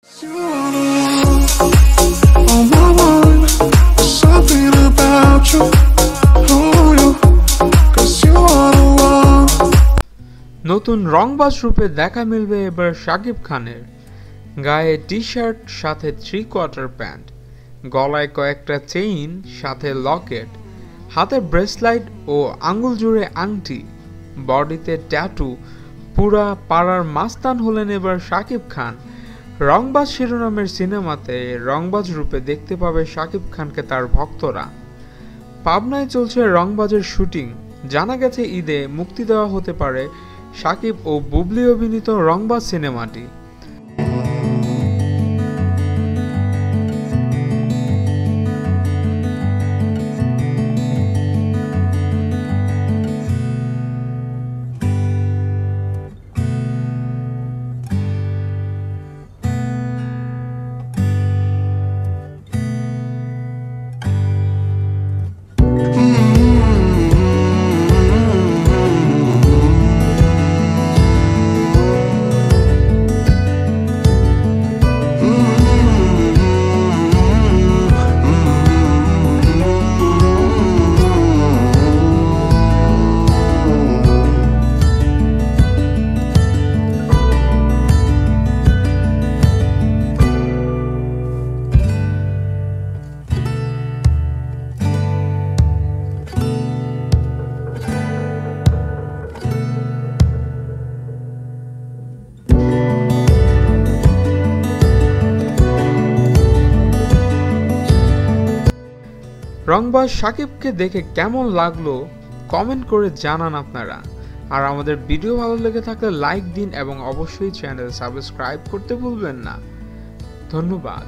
নতুন রংবাজ রূপে দেখা মিলবে এবার শাকিব খানের। গায়ে টি শার্ট, সাথে 3/4 প্যান্ট, গলায় কয়েকটা চেইন, সাথে লকেট, হাতে ব্রেসলাইট ও আঙ্গুল জুড়ে আংটি, বডিতে ট্যাটু, পুরা পাড়ার মাস্তান হলেন এবার শাকিব খান। রংবাজ শিরোনামের সিনেমাতে রংবাজ রূপে দেখতে পাবে শাকিব খানকে তার ভক্তরা। পাবনায় চলছে রংবাজের শুটিং। জানা গেছে ঈদে মুক্তি দেওয়া হতে পারে শাকিব ও বুবলি অভিনীত রংবাজ সিনেমাটি। রংবাজ শাকিবকে দেখে কেমন লাগলো কমেন্ট করে জানান আপনারা। আর আমাদের ভিডিও ভালো লেগে থাকলে লাইক দিন এবং অবশ্যই চ্যানেল সাবস্ক্রাইব করতে ভুলবেন না। ধন্যবাদ।